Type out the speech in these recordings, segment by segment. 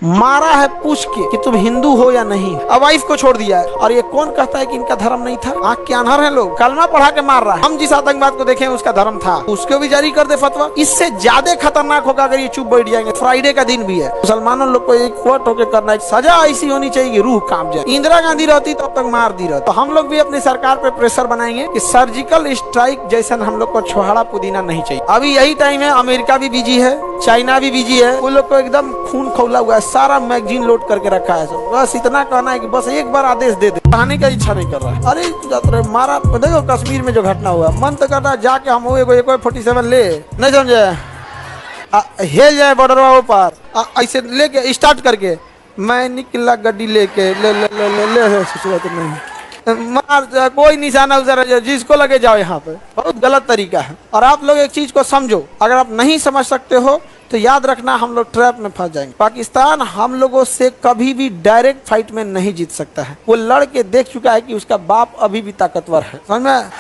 मारा है पूछ के कि तुम हिंदू हो या नहीं। अब वाइफ को छोड़ दिया है। और ये कौन कहता है कि इनका धर्म नहीं था? आंख के अनहर है लोग। कलमा पढ़ा के मार रहा है। हम जिस आतंकवाद को देखे उसका धर्म था, उसको भी जारी कर दे फतवा। इससे ज्यादा खतरनाक होगा अगर ये चुप बैठ जाएंगे। फ्राइडे का दिन भी है, मुसलमानों लोग को एक वोट होकर करना है। सजा ऐसी होनी चाहिए कि रूह कांप जाए। इंदिरा गांधी रहती तो अब तक मार दी रहती। तो हम लोग भी अपनी सरकार पे प्रेशर बनाएंगे कि सर्जिकल स्ट्राइक जैसा हम लोग को छोहाड़ा पुदीना नहीं चाहिए। अभी यही टाइम है, अमेरिका भी बिजी है, चाइना भी बिजी है। वो लोग को एकदम खून खौला हुआ है, सारा मैगजीन लोड करके रखा है। सब बस इतना कहना है कि बस एक बार आदेश दे दे। कहने का इच्छा नहीं कर रहा है। अरे मारा देखो कश्मीर में जो घटना हुआ, मन तो करता है जाके हम AK-47 ले, नहीं समझे, हेल जाए बॉर्डर वो पार। ऐसे लेके स्टार्ट करके मैं निकला गड्डी लेके ले ले ले ले ले नहीं मार, कोई निशाना उधर जिसको लगे जाओ। यहाँ पे बहुत गलत तरीका है। और आप लोग एक चीज को समझो, अगर आप नहीं समझ सकते हो तो याद रखना हम लोग ट्रैप में फंस जाएंगे। पाकिस्तान हम लोगों से कभी भी डायरेक्ट फाइट में नहीं जीत सकता है। वो लड़ के देख चुका है कि उसका बाप अभी भी ताकतवर है। समझ में?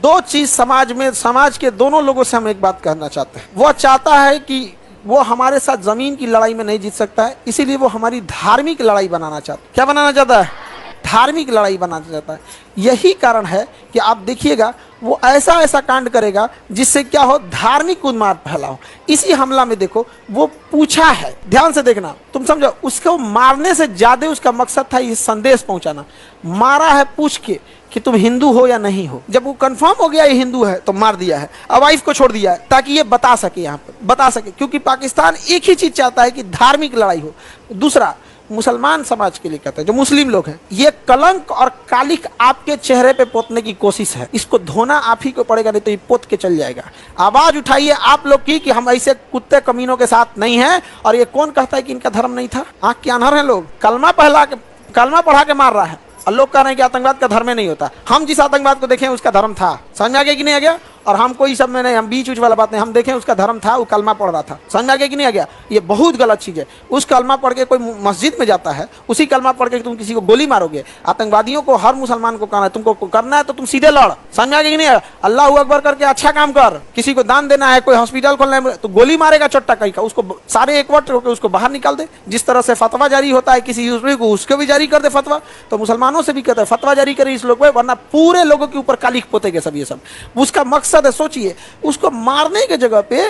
दो चीज समाज में, समाज के दोनों लोगों से हम एक बात कहना चाहते हैं। वो चाहता है कि वो हमारे साथ जमीन की लड़ाई में नहीं जीत सकता है, इसीलिए वो हमारी धार्मिक लड़ाई बनाना चाहता है। क्या बनाना चाहता है? धार्मिक लड़ाई बनाना चाहता है। यही कारण है कि आप देखिएगा वो ऐसा ऐसा कांड करेगा जिससे क्या हो, धार्मिक उन्माद फैला हो। इसी हमला में देखो वो पूछा है, ध्यान से देखना, तुम समझो, उसको मारने से ज्यादा उसका मकसद था ये संदेश पहुंचाना। मारा है पूछ के कि तुम हिंदू हो या नहीं हो। जब वो कंफर्म हो गया ये हिंदू है तो मार दिया है। अब वाइफ को छोड़ दिया है ताकि ये बता सके, यहाँ पर बता सके, क्योंकि पाकिस्तान एक ही चीज चाहता है कि धार्मिक लड़ाई हो। दूसरा, मुसलमान समाज के लिए कहता है, जो मुस्लिम लोग हैं, ये कलंक और कालिक आपके चेहरे पे पोतने की कोशिश है। इसको धोना आप ही को पड़ेगा, नहीं तो ये पोत के चल जाएगा। आवाज उठाइए आप लोग की कि हम ऐसे कुत्ते कमीनों के साथ नहीं हैं। और ये कौन कहता है कि इनका धर्म नहीं था? आंख के अनहर है लोग। कलमा पढ़ा के मार रहा है और लोग कह रहे हैं कि आतंकवाद का धर्म नहीं होता। हम जिस आतंकवाद को देखें उसका धर्म था। समझ आ गया कि नहीं आ गया? और हम कोई सब में नहीं, हम बीच वाला बात नहीं, हम देखें उसका धर्म था, वो कलमा पढ़ रहा था। समझ आ गया कि नहीं आ गया? ये बहुत गलत चीज है। उस कलमा पढ़ के कोई मस्जिद में जाता है, उसी कलमा पढ़ के तुम किसी को गोली मारोगे। आतंकवादियों को, हर मुसलमान को कहना है तुमको करना है तो तुम सीधे लड़। समझ आ गया कि नहीं? अल्लाह अकबर करके अच्छा काम कर। किसी को दान देना है, कोई हॉस्पिटल खोलना है तो गोली मारेगा चट्टा कहीं का, उसको सारे एकवट होकर उसको बाहर निकाल दे। जिस तरह से फतवा जारी होता है किसी यूसुफ को, उसको भी जारी कर दे फतवा। तो मुसलमानों से भी कहता है फतवा जारी करे इस लोग को, वरना पूरे लोगों के ऊपर कालिख पोतेंगे सब। ये सब उसका मकसद है। सोचिए, उसको मारने की जगह पे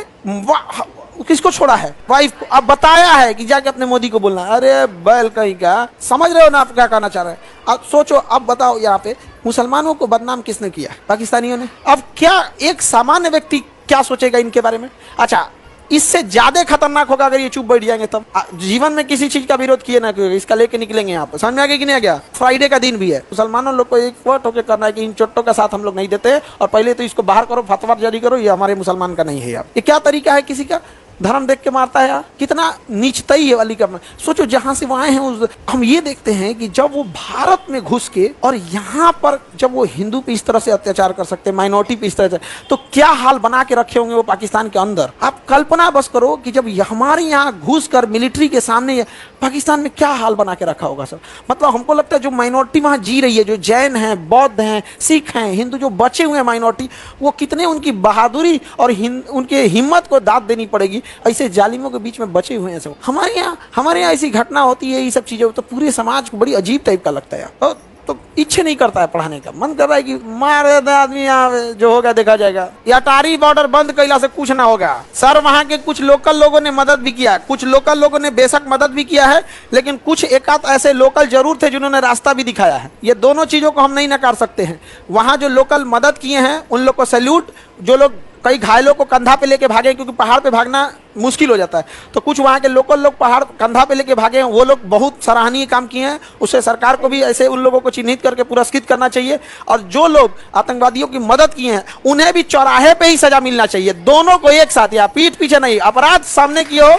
किसको छोड़ा है? वाइफ को। अब बताया है कि जाके अपने मोदी को बोलना। अरे बैल कहीं का, समझ रहे हो ना आप क्या कहना चाह रहे हैं? अब सोचो, अब बताओ, यहाँ पे मुसलमानों को बदनाम किसने किया? पाकिस्तानियों ने। अब क्या एक सामान्य व्यक्ति क्या सोचेगा इनके बारे में? अच्छा, इससे ज्यादा खतरनाक होगा अगर ये चुप बैठ जाएंगे। तब जीवन में किसी चीज का विरोध किए ना, इसका लेके निकलेंगे यहाँ पर। समझ में आ गया कि नहीं आ गया? फ्राइडे का दिन भी है, मुसलमानों लोग को एक वोट होकर करना है कि इन चोट्टों का साथ हम लोग नहीं देते। और पहले तो इसको बाहर करो, फतवा जारी करो, ये हमारे मुसलमान का नहीं है। यार ये क्या तरीका है? किसी का धर्म देख के मारता है यार, कितना नीचताई है वाली करना। सोचो, जहां से वो आए हैं, हम ये देखते हैं कि जब वो भारत में घुस के और यहाँ पर जब वो हिंदू पे इस तरह से अत्याचार कर सकते हैं, माइनॉरिटी पे इस तरह से, तो क्या हाल बना के रखे होंगे वो पाकिस्तान के अंदर। आप कल्पना बस करो कि जब हमारे यहाँ घुस कर मिलिट्री के सामने पाकिस्तान में क्या हाल बना के रखा होगा सर। मतलब हमको लगता है जो माइनॉरिटी वहां जी रही है, जो जैन है, बौद्ध हैं, सिख हैं, हिंदू जो बचे हुए हैं माइनॉरिटी, वो कितने उनकी बहादुरी और उनके हिम्मत को दाद देनी पड़ेगी। ऐसे जालिमों के बीच में बचे हुए हैं सब। हमारे यहाँ ऐसी घटना होती है, ये सब चीजें, तो पूरे समाज को बड़ी अजीब टाइप का लगता है। तो इच्छा नहीं करता है पढ़ाने का, मन कर रहा है कि मारे आदमी, यहाँ जो होगा देखा जाएगा। या अटारी बॉर्डर बंद कैला से कुछ ना होगा सर। वहां के कुछ लोकल लोगों ने मदद भी किया, कुछ लोकल लोगों ने बेशक मदद भी किया है, लेकिन कुछ एकाध ऐसे लोकल जरूर थे जिन्होंने रास्ता भी दिखाया है। ये दोनों चीजों को हम नहीं नकार सकते हैं। वहां जो लोकल मदद किए हैं उन लोग को सैल्यूट। जो लोग कई घायलों को कंधा पे लेके भागे, क्योंकि पहाड़ पे भागना मुश्किल हो जाता है, तो कुछ वहाँ के लोकल लोग पहाड़ कंधा पे लेके भागे हैं, वो लोग बहुत सराहनीय काम किए हैं। उससे सरकार को भी ऐसे उन लोगों को चिन्हित करके पुरस्कृत करना चाहिए। और जो लोग आतंकवादियों की मदद किए हैं उन्हें भी चौराहे पे ही सजा मिलना चाहिए। दोनों को एक साथ, या पीठ पीछे नहीं, अपराध सामने किए हो,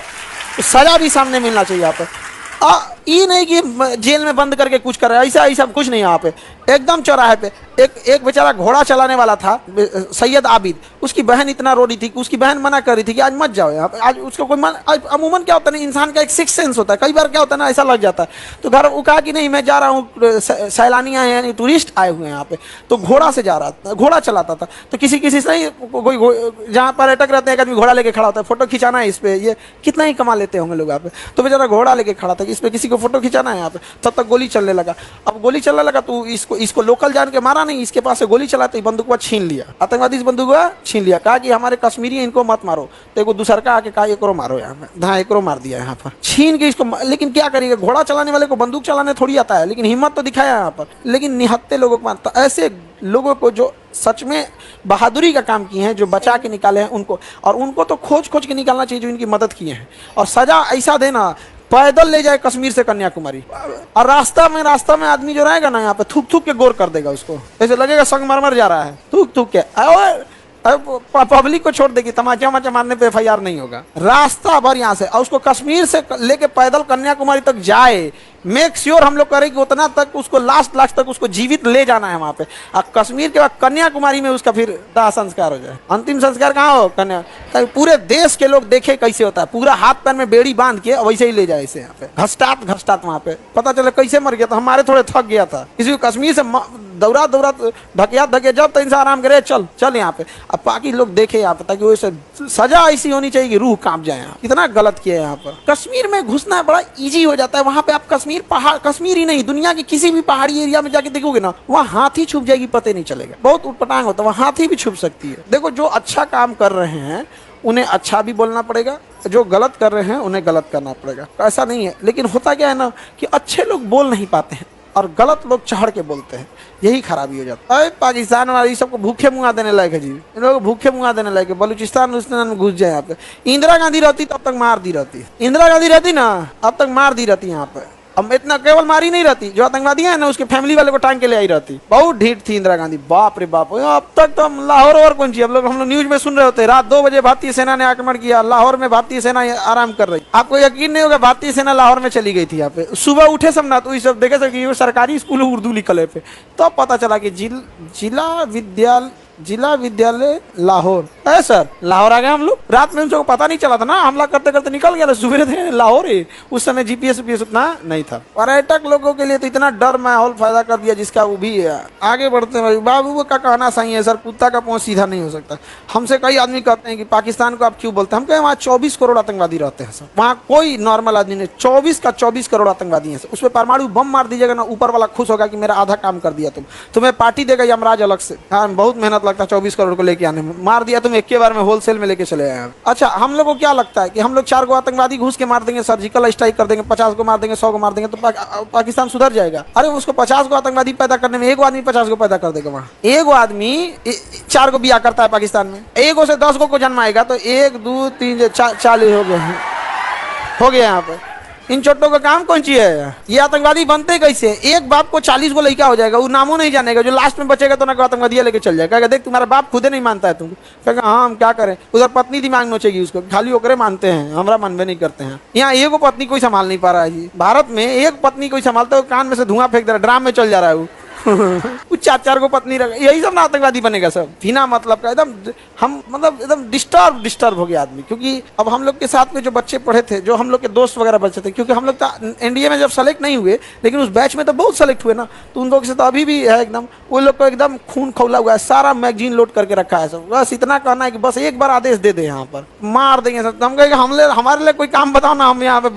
सजा भी सामने मिलना चाहिए। यहाँ पर ये नहीं कि जेल में बंद करके कुछ कर रहा है, ऐसा ऐसा कुछ नहीं। यहाँ पे एकदम चौराहे पे एक बेचारा घोड़ा चलाने वाला था, सैयद आबिद, उसकी बहन इतना रो रही थी कि उसकी बहन मना कर रही थी कि आज मत जाओ यहाँ पे। आज उसको कोई अमूमन क्या होता है ना, इंसान का एक सिक्स सेंस होता है, कई बार क्या होता है ना ऐसा लग जाता है। तो घर वो कहा कि नहीं मैं जा रहा हूँ, सैलानी आए हैं, टूरिस्ट आए हुए हैं यहाँ पे। तो घोड़ा से जा रहा था, घोड़ा चलाता था। तो किसी से ही कोई जहाँ पर्यटक रहते हैं एक आदमी घोड़ा लेके खड़ा होता है, फोटो खिंचाना है इस पे, ये कितना ही कमा लेते होंगे लोग यहाँ पे। तो बेचारा घोड़ा लेके खड़ा था कि इस पे किसी को फोटो खिंचाना है यहाँ पे। तब तक गोली चलने लगा। अब गोली चलने लगा तो इसको लोकल जान के मारा नहीं, इसके पास से गोली चलाते ही बंदूक छीन लिया, आतंकवादी इस बंदूक छीन लिया। कहा कि हमारे कश्मीरी इनको मत मारो। तो एक दूसर का आके कहा एकरो मारो यहाँ पे, हाँ एकरो मार दिया यहाँ पर छीन के इसको। लेकिन क्या करिएगा, घोड़ा चलाने वाले को बंदूक चलाने थोड़ी आता है, लेकिन हिम्मत तो दिखाया यहाँ पर। लेकिन निहत्ते लोगों को मारता, ऐसे लोगों को जो सच में बहादुरी का काम किए हैं, जो बचा के निकाले हैं उनको, और उनको तो खोज के निकालना चाहिए जो इनकी मदद किए हैं। और सजा ऐसा देना, पैदल ले जाए कश्मीर से कन्याकुमारी, और रास्ता में आदमी जो रहेगा ना यहाँ पे थूक के गोर कर देगा उसको, ऐसे लगेगा संगमरमर जा रहा है, थूक के। पब्लिक को छोड़ देगी, तमाचा मारने पे एफआईआर नहीं होगा। रास्ता भर यहाँ से, और उसको कश्मीर से लेके पैदल कन्याकुमारी तक जाए, मेक श्योर हम लोग करें कि उतना तक उसको लास्ट तक उसको जीवित ले जाना है वहां पे। और कश्मीर के बाद कन्याकुमारी में उसका फिर दाह संस्कार हो जाए। अंतिम संस्कार कहाँ हो, कन्या, ताकि पूरे देश के लोग देखे कैसे होता है। पूरा हाथ पैर में बेड़ी बांध के वैसे ही ले जाए इसे यहाँ पे, घसटात वहां पे, पता चले कैसे मर गया। तो हमारे थोड़े थक गया था, किसी को कश्मीर से दौरा ढके जब तक इंसान आराम करे, चल यहाँ पे। अब बाकी लोग देखे यहाँ पे, ताकि वैसे सजा ऐसी होनी चाहिए कि रूह कांप जाए। यहाँ इतना गलत किया है यहाँ पर। कश्मीर में घुसना बड़ा इजी हो जाता है। वहां पे आप कश्मीर ही नहीं, दुनिया के किसी भी पहाड़ी एरिया में जाके देखोगे ना, वहाँ हाथी छुप जाएगी, पता नहीं चलेगा। बहुत उटपटांग होता है, वहाँ हाथी भी छुप सकती है। देखो जो अच्छा काम कर रहे हैं उन्हें अच्छा भी बोलना पड़ेगा, जो गलत कर रहे हैं उन्हें गलत करना पड़ेगा। ऐसा नहीं है, लेकिन होता क्या है ना कि अच्छे लोग बोल नहीं पाते हैं और गलत लोग चढ़ के बोलते हैं, यही खराबी हो जाता है। पाकिस्तान वाले सबको भूखे मुँह देने लायक है जी, इन लोगों को भूखे मुँह देने लायक है। बलूचिस्तान में घुस जाए यहाँ पे। इंदिरा गांधी रहती तब तक मार दी रहती, इंदिरा गांधी रहती ना अब तक मार दी रहती यहाँ पे। अब इतना केवल मारी नहीं रहती, जो आतंकवादी है ना उसके फैमिली वाले को टांग के ले आई रहती। बहुत ढीठ थी इंदिरा गांधी, बाप रे बाप। अब तक तो हम लाहौर और कौन सी, हम लोग न्यूज में सुन रहे होते, रात 2 बजे भारतीय सेना ने आक्रमण किया, लाहौर में भारतीय सेना आराम कर रही। आपको यकीन नहीं होगा, भारतीय सेना लाहौर में चली गई थी। यहाँ पे सुबह उठे सब ना, तो ये सब देखे सके सरकारी स्कूल उर्दू लिखल है पे, तो पता चला कि जिला विद्यालय लाहौर है सर। लाहौर आ गए हम लोग, रात में उनको पता नहीं चला था ना, हमला करते करते निकल गया, सुबह थे लाहौर ही। उस समय जीपीएस उतना नहीं था। पर्यटक लोगों के लिए तो इतना डर माहौल पैदा कर दिया जिसका वो भी है। आगे बढ़ते हैं, बाबू का कहना सही है सर, कुत्ता का पहुंच सीधा नहीं हो सकता। हमसे कई आदमी कहते हैं कि पाकिस्तान को आप क्यों बोलते हैं, हम कहें वहाँ 24 करोड़ आतंकवादी रहते हैं सर, वहाँ कोई नॉर्मल आदमी नहीं। 24 करोड़ आतंकवादी है सर। उस पर परमाणु बम मार दीजिएगा ना, ऊपर वाला खुश होगा कि मेरा आधा काम कर दिया तुम्हें पार्टी देगा यमराज अलग से। हाँ बहुत मेहनत लगता है 24 करोड़ को लेके आने में, मार दिया तुम एक के बार में, होलसेल में लेके चले आए। अच्छा हम लोग को क्या लगता है कि हम लोग 4 को आतंकवादी घुस के मार देंगे, सर्जिकल स्ट्राइक कर देंगे, 50 को मार देंगे, 100 को मार देंगे, तो पाकिस्तान सुधर जाएगा? अरे उसको 50 को आतंकवादी पैदा करने में 1 आदमी 50 को पैदा कर देगा। वहाँ 1 आदमी 4 को बिया करता है पाकिस्तान में, 1 से 10 को जन्माएगा तो 1 2 3 40 हो गए यहाँ पे। इन छोटों का काम कौन सी है? ये आतंकवादी बनते कैसे? एक बाप को 40 को लड़का हो जाएगा, वो नामों नहीं जानेगा, जो लास्ट में बचेगा तो ना आतंकवादी लेके चल जाएगा। देख तुम्हारा बाप खुदे नहीं मानता है तुमको, कहेगा हाँ हम क्या करें। उधर पत्नी दिमाग नोचेगी उसको, खाली ओकरे मानते हैं, हमारा मानवे नहीं करते हैं। यहाँ एक पत्नी कोई संभाल नहीं पा रहा है जी। भारत में एक पत्नी कोई संभालता है, कान में से धुआं फेंक दे रहा है, ड्राम में चल जा रहा है वो। 4 को पत्नी रख, यही सब ना आतंकवादी बनेगा सब, बिना मतलब का। एकदम हम मतलब एकदम डिस्टर्ब हो गया आदमी। क्योंकि अब हम लोग के साथ में जो बच्चे पढ़े थे, जो हम लोग के दोस्त वगैरह बच्चे थे, क्योंकि हम लोग तो एनडीए में जब सेलेक्ट नहीं हुए, लेकिन उस बैच में तो बहुत सेलेक्ट हुए ना, तो उन लोग से तो अभी भी है एकदम, वो लोग को एकदम खून खौला हुआ है, सारा मैगजीन लोड करके रखा है सब। बस इतना कहना है कि बस एक बार आदेश दे दे, यहाँ पर मार देंगे सब। हम कहेंगे हमारे लिए कोई काम बताओ ना, हम यहाँ पे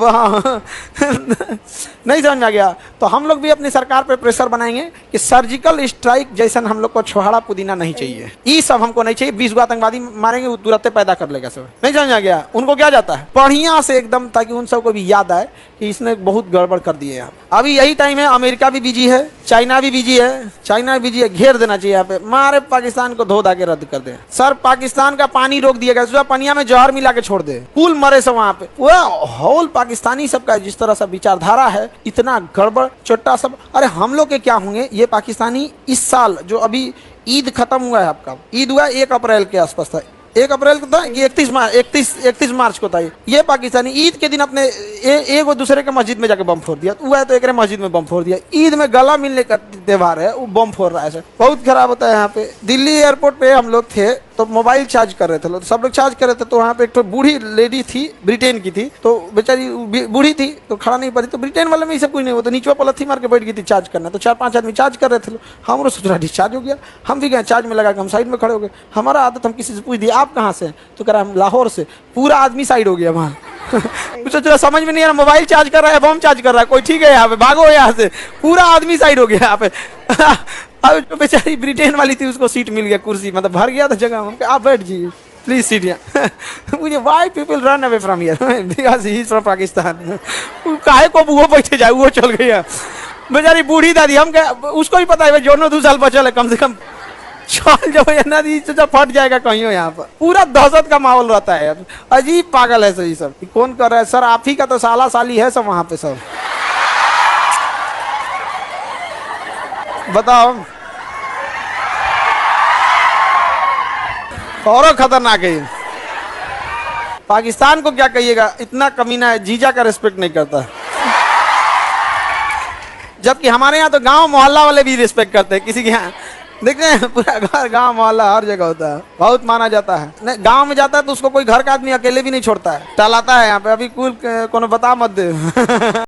नहीं समझ आ गया। तो हम लोग भी अपनी सरकार पे प्रेशर बनाएंगे कि सर्जिकल स्ट्राइक जैसा हम लोग को छुहाड़ा पुदीना नहीं चाहिए, ये सब हमको नहीं चाहिए। 20 आतंकवादी मारेंगे वो तुरंत पैदा कर लेगा सब, नहीं समझ आ गया। उनको क्या जाता है बढ़िया से एकदम, ताकि उन सबको भी याद आए कि इसने बहुत गड़बड़ कर दी है। अभी यही टाइम है, अमेरिका भी बिजी है, चाइना भी बिजी है, घेर देना चाहिए यहाँ पे। मारे पाकिस्तान को धो धा के रद्द कर दे सर। पाकिस्तान का पानी रोक दिया गया, पनिया में जहर मिला के छोड़ दे, कुल मरे सब वहाँ पे। वो होल पाकिस्तानी सबका जिस तरह से विचारधारा है, इतना गड़बड़ चोट्टा सब। अरे हम लोग के क्या होंगे ये पाकिस्तानी। इस साल जो अभी ईद खत्म हुआ है, आपका ईद हुआ 1 अप्रैल के आसपास था, 1 अप्रैल को था कि 31 मार्च को था। ये पाकिस्तानी ईद के दिन अपने एक और दूसरे के मस्जिद में जाके बम फोड़ दिया। हुआ है तो एक मस्जिद में बम फोड़ दिया। ईद में गला मिलने का त्योहार है, वो बम फोड़ रहा है सर। बहुत खराब होता है यहाँ पे। दिल्ली एयरपोर्ट पे हम लोग थे तो मोबाइल चार्ज कर रहे थे लोग, सब लोग चार्ज कर रहे थे। तो वहाँ पे एक तो बूढ़ी लेडी थी, ब्रिटेन की थी, तो बेचारी बूढ़ी थी तो खड़ा नहीं पाती। तो ब्रिटेन वाले में ये सब कुछ नहीं हुआ, तो नीचे पलथी मार के बैठ गई थी चार्ज करना। तो 4-5 आदमी चार्ज कर रहे थे। हम सोच रहा डिस्चार्ज हो गया, हम भी गए चार्ज में लगा के हम साइड में खड़े हो गए। हमारा आदत, हम किसी से पूछ दिया आप कहाँ से, तो कह रहा हम लाहौर से। पूरा आदमी साइड हो गया वहाँ। सोच रहा समझ में नहीं आ रहा, मोबाइल चार्ज कर रहा है, बम चार्ज कर रहा है, कोई ठीक है यहाँ पे, भागो यहाँ से। पूरा आदमी साइड हो गया यहाँ पे। अब जो बेचारी ब्रिटेन वाली थी उसको सीट मिल गया, कुर्सी मतलब भर गया था जगह। हम आप बैठ जाइए प्लीज सीट यहाँ। मुझे why people run away from here because he is from Pakistan. काहे को वो बैठे जाए, वो चल गया। बेचारी बूढ़ी दादी, हम क्या उसको ही पता है जोनो 2 साल बचल है कम से कम, चल जब नदी तो फट जाएगा कहीं हो। यहाँ पर पूरा दहशत का माहौल रहता है। अजीब पागल है सर ये सब। कौन कर रहा है सर? आप ही का तो साला साली है सब वहां पे सब। बताओ, और खतरनाक है। पाकिस्तान को क्या कहिएगा, इतना कमीना है, जीजा का रिस्पेक्ट नहीं करता। जबकि हमारे यहाँ तो गांव मोहल्ला वाले भी रिस्पेक्ट करते हैं। किसी के यहाँ देखते हैं पूरा घर, गांव मोहल्ला हर जगह होता है, बहुत माना जाता है। नहीं, गांव में जाता है तो उसको कोई घर का आदमी अकेले भी नहीं छोड़ता है, टहलाता है यहाँ पे। अभी कुल कोनो बता मत दे।